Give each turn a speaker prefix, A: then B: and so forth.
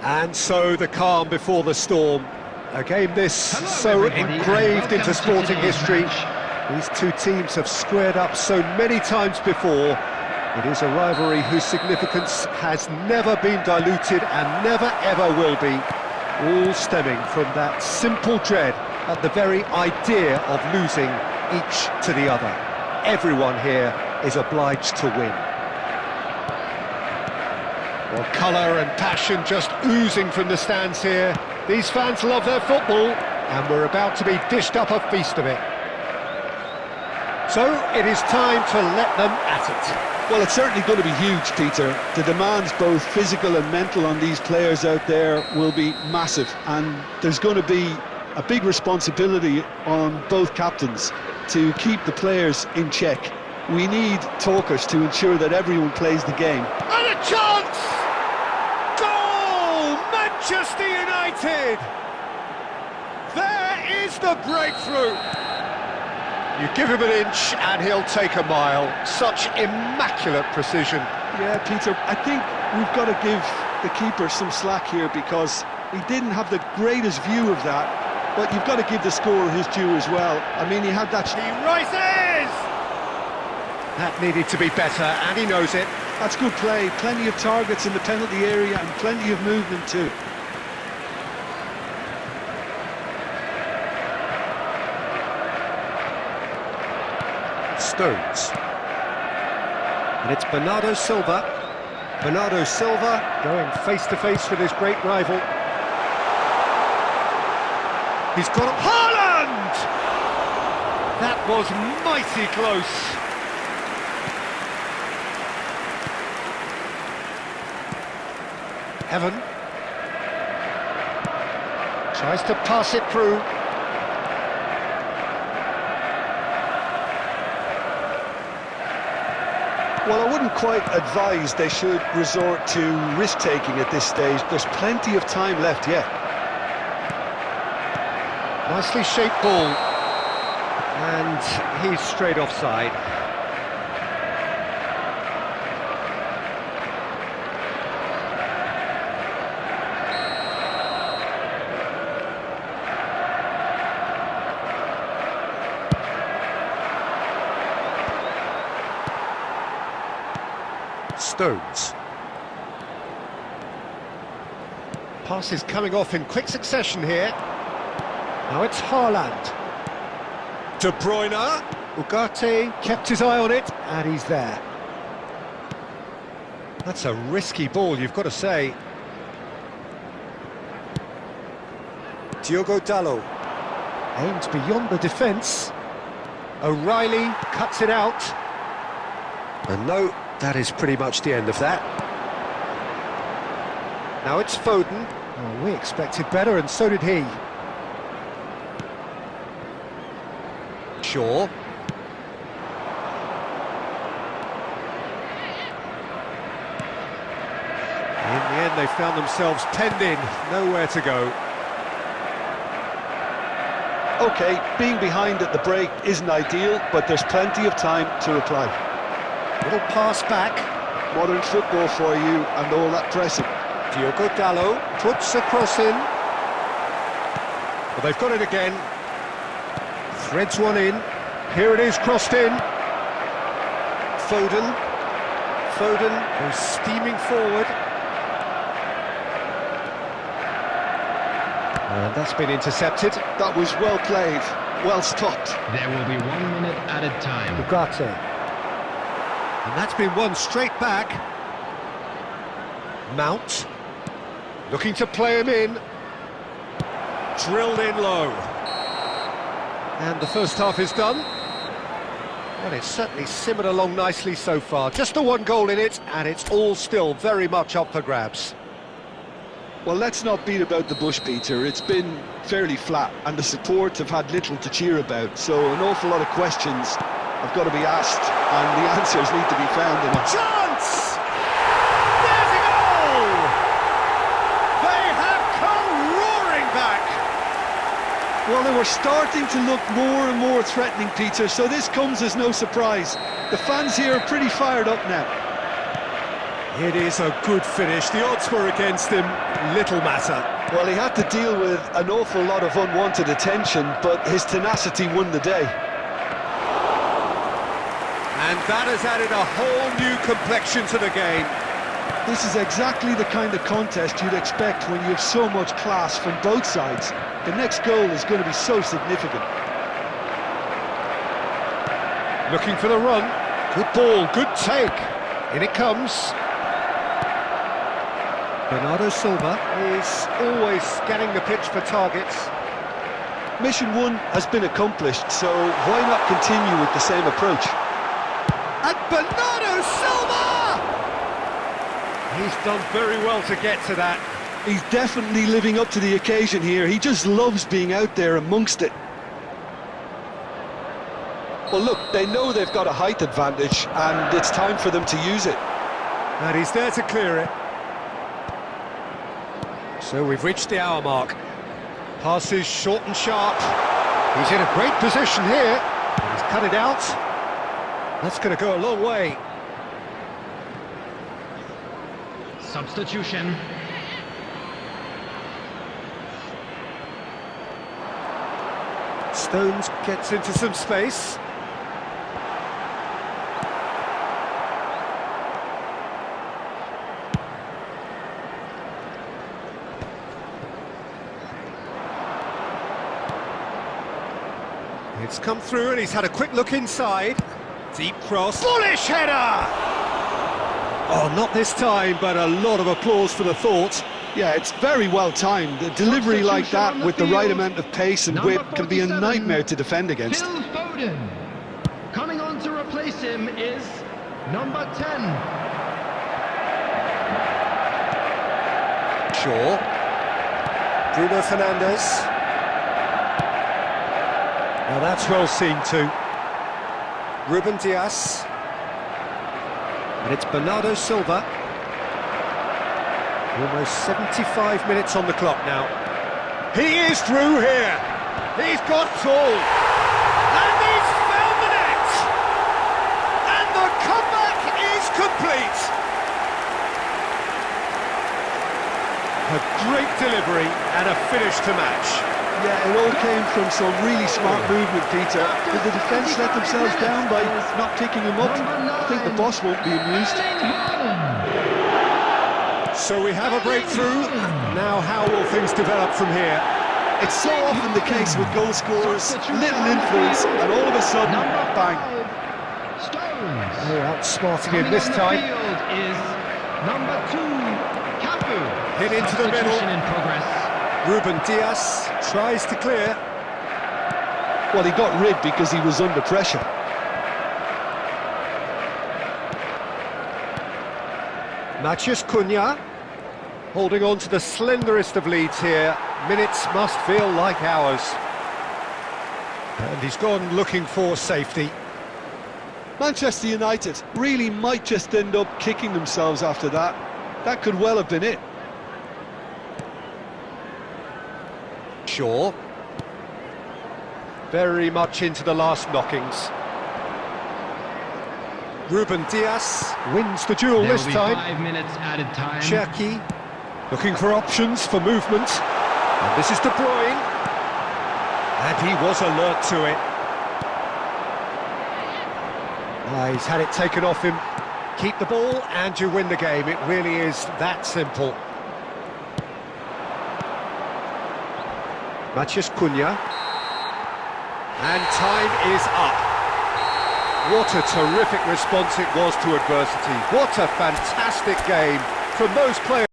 A: And so the calm before the storm. A game this so engraved into sporting history. These two teams have squared up so many times before. It is a rivalry whose significance has never been diluted and never ever will be. All stemming from that simple dread at the very idea of losing each to the other. Everyone here is obliged to win. Well, colour and passion just oozing from the stands here. These fans love their football, and we're about to be dished up a feast of it. So, it is time to let them at it.
B: Well, it's certainly going to be huge, Peter. The demands, both physical and mental, on these players out there will be massive, and there's going to be a big responsibility on both captains to keep the players in check. We need talkers to ensure that everyone plays the game.
A: And a chance! Goal! Manchester United! There is the breakthrough! You give him an inch and he'll take a mile. Such immaculate precision.
B: Yeah, Peter, I think we've got to give the keeper some slack here because he didn't have the greatest view of that, but you've got to give the scorer his due as well. I mean, he had that...
A: He rises! That needed to be better, and he knows it.
B: That's good play. Plenty of targets in the penalty area and plenty of movement too.
A: Stones. And it's Bernardo Silva. Bernardo Silva going face-to-face with his great rival. He's got a... Haaland! That was mighty close. Evan tries to pass it through.
B: Well, I wouldn't quite advise they should resort to risk-taking at this stage. There's plenty of time left yet.
A: Nicely shaped ball. And he's straight offside. Stones. Pass is coming off in quick succession here. Now it's Haaland. De Bruyne. Ugarte kept his eye on it, and he's there. That's a risky ball, you've got to say. Diogo Dalot. Aimed beyond the defence. O'Reilly cuts it out. And no, that is pretty much the end of that. Now it's Foden. Oh, we expected better, and so did he. Shaw. In the end, they found themselves penned in, nowhere to go.
B: OK, being behind at the break isn't ideal, but there's plenty of time to reply.
A: Little pass back.
B: Modern football for you and all that pressing.
A: Diogo Dalot puts a cross in. Well, they've got it again. Threads one in. Here it is, crossed in. Foden. Foden goes steaming forward. And that's been intercepted.
B: That was well played, well stopped.
C: There will be 1 minute added time.
A: Ugarte. And that's been won straight back. Mount. Looking to play him in. Drilled in low. And the first half is done. Well, it's certainly simmered along nicely so far. Just the one goal in it, and it's all still very much up for grabs.
B: Well, let's not beat about the bush, Peter. It's been fairly flat, and the support have had little to cheer about. So an awful lot of questions have got to be asked, and the answers need to be found in it.
A: Chance! There's a goal! They have come roaring back!
B: Well, they were starting to look more and more threatening, Peter, so this comes as no surprise. The fans here are pretty fired up now.
A: It is a good finish. The odds were against him. Little matter.
B: Well, he had to deal with an awful lot of unwanted attention, but his tenacity won the day.
A: And that has added a whole new complexion to the game.
B: This is exactly the kind of contest you'd expect when you have so much class from both sides. The next goal is going to be so significant.
A: Looking for the run. Good ball, good take. In it comes. Bernardo Silva is always scanning the pitch for targets.
B: Mission 1 has been accomplished, so why not continue with the same approach?
A: And Bernardo Silva! He's done very well to get to that.
B: He's definitely living up to the occasion here. He just loves being out there amongst it. Well, look, they know they've got a height advantage, and it's time for them to use it.
A: And he's there to clear it. So we've reached the hour mark. Passes short and sharp. He's in a great position here. He's cut it out. That's going to go a long way.
C: Substitution.
A: Stones gets into some space. It's come through and he's had a quick look inside. Deep cross. Bullish header! Oh, not this time, but a lot of applause for the thought.
B: Yeah, it's very well timed. A delivery like that with the right amount of pace and whip can be a nightmare to defend against.
C: Phil Foden. Coming on to replace him is number 10.
A: Shaw. Bruno Fernandes. Now that's well seen too. Ruben Dias. And it's Bernardo Silva. Almost 75 minutes on the clock now. He is through here. He's got tall. And he's found the net. And the comeback is complete. A great delivery and a finish to match.
B: Yeah, it all came from some really smart movement, Peter. Did the defence let themselves down by not picking him up? I think the boss won't be amused.
A: So we have a breakthrough. Now how will things develop from here?
B: It's so often the case with goal scorers, little influence, and all of a sudden, bang.
C: Stones.
A: Oh, outsmarting him this time.
C: Field is number 2, Cafu.
A: Hit into the middle.
C: Substitution in progress.
A: Ruben Dias tries to clear.
B: Well, he got rid because he was under pressure.
A: Matheus Cunha holding on to the slenderest of leads here. Minutes must feel like hours. And he's gone looking for safety.
B: Manchester United really might just end up kicking themselves after that. That could well have been it.
A: Shaw. Very much into the last knockings. Ruben Dias wins the duel this time.
C: 5 minutes added time.
A: Cherki looking for options for movement. And this is De Bruyne. And he was alert to it. He's had it taken off him. Keep the ball and you win the game. It really is that simple. Matheus Cunha. And time is up. What a terrific response it was to adversity. What a fantastic game from those players.